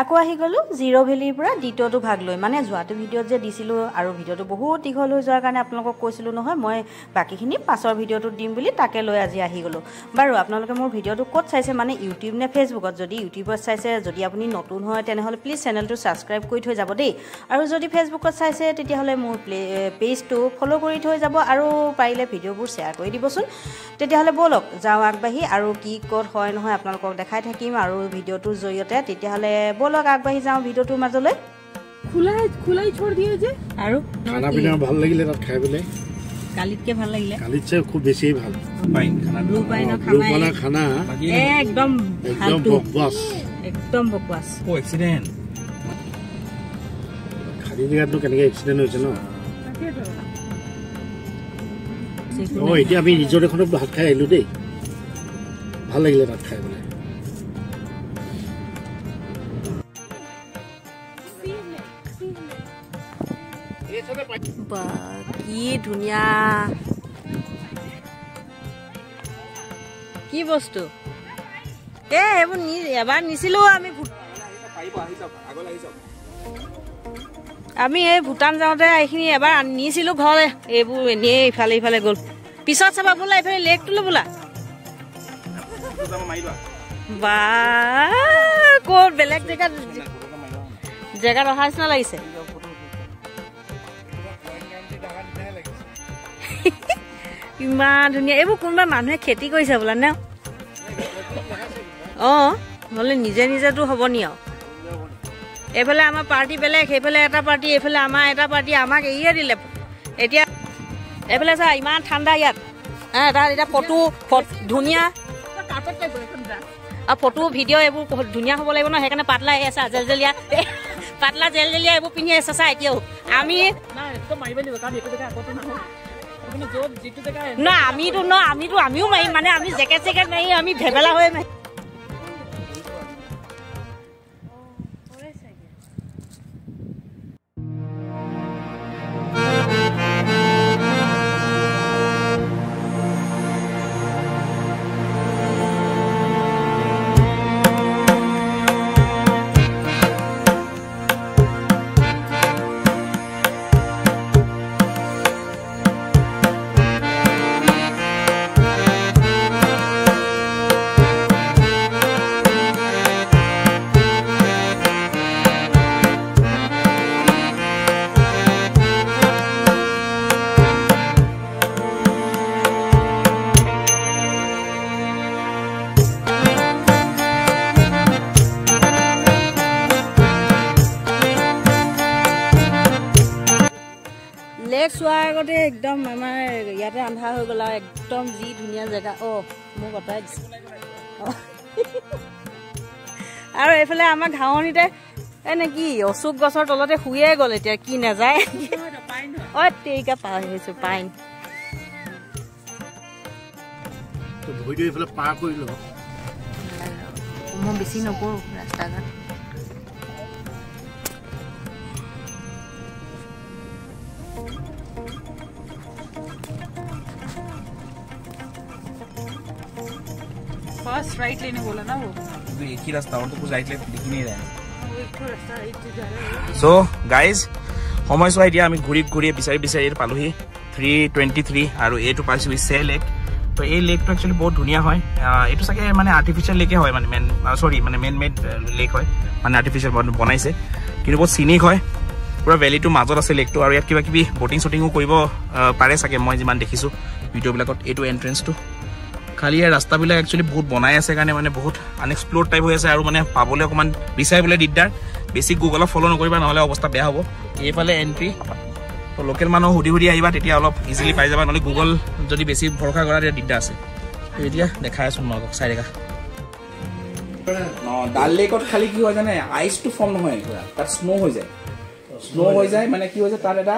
আকৌ আহি গ'লো জিৰ' ভেলিৰ পৰা দ্বিতীয়টো ভাগ লৈ মানে যোৱাটো ভিডিঅ'ত যে দিছিলোঁ আৰু ভিডিঅ'টো বহুত দীঘল হৈ যোৱাৰ কাৰণে আপোনালোকক কৈছিলোঁ নহয় মই বাকীখিনি পাছৰ ভিডিঅ'টোত দিম বুলি তাকে লৈ আজি আহি গ'লোঁ বাৰু আপোনালোকে মোৰ ভিডিঅ'টো ক'ত চাইছে মানে ইউটিউব নে ফেচবুকত যদি ইউটিউবত চাইছে যদি আপুনি নতুন হয় তেনেহ'লে প্লিজ চেনেলটো ছাবস্ক্ৰাইব কৰি থৈ যাব দেই আৰু যদি ফেচবুকত চাইছে তেতিয়াহ'লে মোৰ পেজটো ফ'ল' কৰি থৈ যাব আৰু পাৰিলে ভিডিঅ'বোৰ শ্বেয়াৰ কৰি দিবচোন তেতিয়াহ'লে ব'লক যাওঁ আগবাঢ়ি আৰু কি ক'ত হয় নহয় আপোনালোকক দেখাই থাকিম আৰু ভিডিঅ'টোৰ জৰিয়তে তেতিয়াহ'লে ব'লক আগবাঢ়ি যাওঁ ভিডিঅ'টোৰ মাজলৈ খোলাই छोड़ दिए जे আৰু খানা পিনা ভাল লাগিলে তাত খাই পেলাই কালিতকে ভাল লাগিলে কালিতছে খুব বেছি ভাল পাইন খানা ব্লু পাইনৰ খানা একদম বকবাস একদম বকবাস ও এক্সিডেন্ট খালি জেগাতনো কেনেকৈ এক্সিডেণ্ট হৈছে ন এতিয়া আমি ৰিজৰ্ট এখনত ভাত খাই আহিলোঁ দেই ভাল লাগিলে তাত খাই পেলাই কি ধুনীয়া কি বস্তু এইবোৰ এবাৰ নিছিলোঁ আমি এই ভূটান যাওঁতে এইখিনি এবাৰ নিছিলোঁ ঘৰলৈ এইবোৰ এনেই ইফালে ইফালে গ'ল পিছত চাবা বোলা এইফালে লেকটোলৈ বোলা বা ক'ত বেলেগ জেগাত অহা নিচিনা লাগিছে ইমান ধুনীয়া এইবোৰ কোনোবা মানুহে খেতি কৰিছে বোলা নে অঁ নহ'লে নিজে নিজেতো হ'ব নি আৰু এইফালে আমাৰ পাৰ্টি বেলেগ সেইফালে এটা পাৰ্টি এইফালে আমাৰ এটা পাৰ্টি আমাক এৰিয়ে দিলে এতিয়া এইফালে চা ইমান ঠাণ্ডা ইয়াত তাত এতিয়া ফটো ধুনীয়া আৰু ফটো ভিডিঅ' এইবোৰ ধুনীয়া হ'ব লাগিব ন সেইকাৰণে পাতলা এই আছে জেলজেলীয়া পাতলা জেলজেলীয়া এইবোৰ পিন্ধি আছে চা এতিয়াও আমি আমিও মাৰিম মানে আমি জেকেট মাৰি আমি ভেবেলা হৈ মাৰিম লেক চোৱাৰ আগতে একদম আমাৰ ইয়াতে আন্ধাৰ হৈ গ'ল আৰু একদম যি ধুনীয়া জেগা মোক অঁতৰাই দিছে আৰু এইফালে আমাৰ ঘাঁহনিতে এনে কি অশোক গছৰ তলতে শুয়ে গ'ল এতিয়া কি নাযায় তেৰিকা পাৰ হৈছো পাইন মই বেছি নকৰোঁ ৰাস্তা ঘাট फर्स्ट राइट लेने बोला ना वो तो एक ही रास्ता और तो कुछ राइट लेफ्ट दिख नहीं रहा है सो गाइज समय चोৱা এতিয়া আমি ঘূৰি বিচাৰি পালোহি 323 আৰু এইটো পাইছো ইছে লেক তো এই লেকটো একচুয়ালি বহুত ধুনীয়া হয় এইটো চাগে মানে আৰ্টিফিচিয়েল লেকে হয় মানে মেন মেড লেক হয় মানে আৰ্টিফিচিয়েল বনাইছে কিন্তু বহুত সিনিক হয় পুৰা ভেলিটো মাজত আছে লেকটো আৰু ইয়াত কিবা কিবি বোটিং শ্বুটিঙো কৰিব পাৰে চাগে মই যিমান দেখিছো ভিডিঅ'বিলাকত এইটো এন্ট্ৰেন্সটো খালি ৰাস্তাবিলাক একচুয়ালি বহুত বনাই আছে কাৰণে মানে বহুত আনএক্সপ্লোৰ্ড টাইপ হৈ আছে আৰু মানে পাবলৈ অকমান বিচাৰিবলৈ দিগদাৰ বেছিক গুগলত ফলো নকৰিবা নহ'লে অৱস্থা বেয়া হ'ব এইফালে এন্ট্ৰি তো লোকেল মানুহ সুধি আহিবা তেতিয়া অলপ ইজিলি পাই যাবা নহ'লে গুগল যদি বেছি ভৰসা কৰা তেতিয়া দিগদাৰ আছে এতিয়া দেখাই আছো মই চাই দেখা ডাল লেকত খালি কি হয় জানে আইচটো ফৰ্ম নহয় তাত স্নো হৈ যায় মানে কি হৈ যায় তাত এটা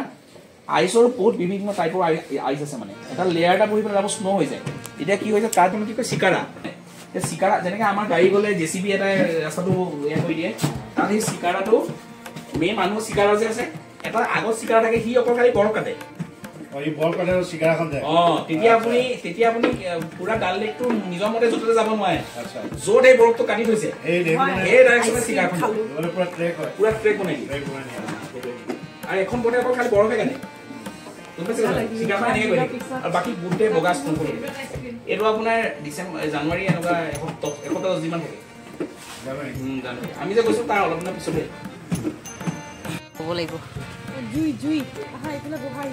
আইচৰ বহুত বিভিন্ন টাইপৰ আইচ আছে মানে এটা লেয়াৰ এটা পৰি পেলাই স্নো হৈ যায় এতিয়া কি হৈছে তাত মানে কি কয় চিকাৰা যেনেকৈ আমাৰ গাড়ী গ'লে জেচিবি এটা ৰাস্তাটো কৰি দিয়ে তাত সেই চিকাৰাটো মেইন মানুহ চিকাৰা যে আছে এটা আগত চিকাৰা থাকে সি অকল খালি বৰফ কাটে এই বৰপেটাৰ চিগাৰখন যায় তেতিয়া আপুনি পুৰা ডাল লেকটো নিজৰ মতে য'তে যাব নোৱাৰে য'ত এই বৰফটো কাটি থৈছে এই ডাইৰেকশ্যনে চিগাৰখন পুৰা ট্ৰেক বনাই দিয়ে আৰু এখন বনাই অকল খালি বৰফে কাটে চিগাৰখন এনেকৈ কৰি আৰু বাকী গোটেই বগা স্নো কৰি এইটো আপোনাৰ ডিচেম্বৰ জানুৱাৰী এনেকুৱা 110 দিনমান থাকে জানুৱাৰী আমি যে গৈছোঁ তাৰ অলপ দিনৰ পিছতে ক'ব লাগিব জুই আহা এইফালে বহাই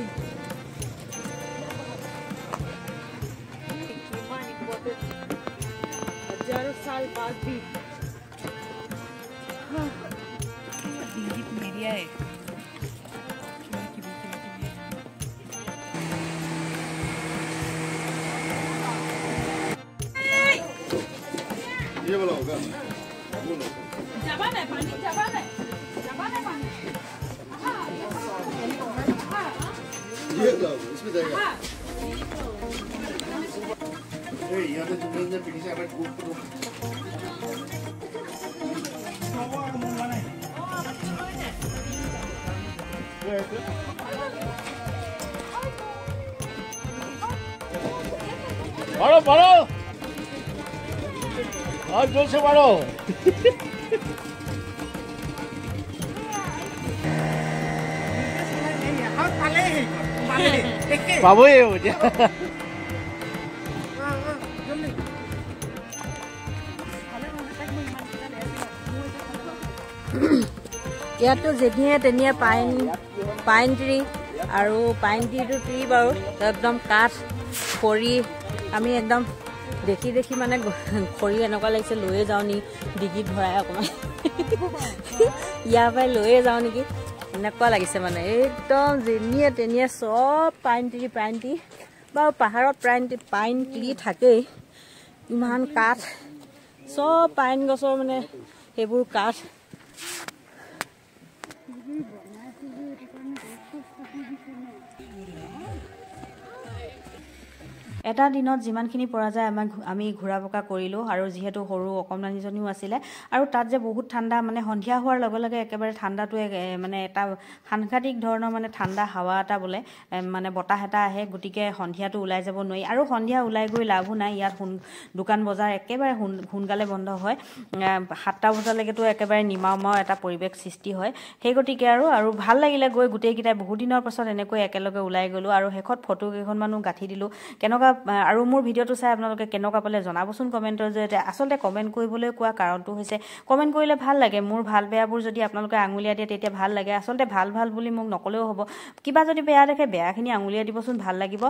हजारों साल बाद भी मीडिया है ये बोला होगा जबान है पानी ये लाओ इसमें जाएगा यहाँ पे जुम्मन ने पीछे हमें कूद करो बढ़ो और जोर से बढ़ो बाबू ये हो जा ইয়াতো যেনিয়ে তেনিয়ে পাইন ট্ৰি আৰু পাইন ট্ৰি বাৰু একদম কাঠ খৰি আমি একদম দেখি মানে খৰি এনেকুৱা লাগিছে লৈয়ে যাওঁ নি ডিগিত ভৰাই অকণমান ইয়াৰ পৰাই লৈয়ে যাওঁ নেকি এনেকুৱা লাগিছে মানে একদম যেনিয়ে তেনিয়ে চব পাইন ট্ৰি বাৰু পাহাৰত পাইন ট্ৰি থাকেই ইমান কাঠ চব পাইন গছৰ মানে সেইবোৰ কাঠ এটা দিনত যিমানখিনি পৰা যায় আমি ঘূৰা পকা কৰিলোঁ আৰু যিহেতু সৰু অকণমানিজনীও আছিলে আৰু তাত যে বহুত ঠাণ্ডা মানে সন্ধিয়া হোৱাৰ লগে লগে একেবাৰে ঠাণ্ডাটোৱে মানে এটা সাংঘাতিক ধৰণৰ মানে ঠাণ্ডা হাৱা এটা বোলে মানে বতাহ এটা আহে গতিকে সন্ধিয়াটো ওলাই যাব নোৱাৰি আৰু সন্ধিয়া ওলাই গৈ লাভো নাই ইয়াত দোকান বজাৰ একেবাৰে সোনকালে বন্ধ হয় 7টা বজালৈকেতো একেবাৰে নিমাও এটা পৰিৱেশ সৃষ্টি হয় সেই গতিকে আৰু ভাল লাগিলে গৈ গোটেইকেইটাই বহুত দিনৰ পাছত এনেকৈ একেলগে ওলাই গ'লোঁ আৰু শেষত ফটো কেইখনমানো গাঁঠি দিলোঁ কেনেকুৱা আৰু মোৰ ভিডিঅ'টো চাই আপোনালোকে কেনেকুৱা পালে জনাবচোন কমেণ্টৰ জৰিয়তে আচলতে কমেণ্ট কৰিবলৈ কোৱা কাৰণটো হৈছে কমেণ্ট কৰিলে ভাল লাগে মোৰ ভাল বেয়াবোৰ যদি আপোনালোকে আঙুলিয়াই দিয়ে তেতিয়া ভাল লাগে আচলতে ভাল বুলি মোক নকলেও হ'ব কিবা যদি বেয়া দেখে বেয়াখিনি আঙুলিয়াই দিবচোন ভাল লাগিব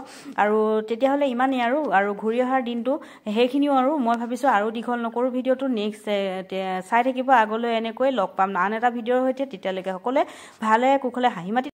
আৰু তেতিয়াহ'লে ইমানেই আৰু ঘূৰি অহাৰ দিনটো সেইখিনিও আৰু মই ভাবিছোঁ আৰু দীঘল নকৰোঁ ভিডিঅ'টো নেক্সট চাই থাকিব আগলৈ এনেকৈ লগ পাম আন এটা ভিডিঅ'ৰ সৈতে তেতিয়ালৈকে সকলোৱে ভালে কুশলে হাঁহি মাতি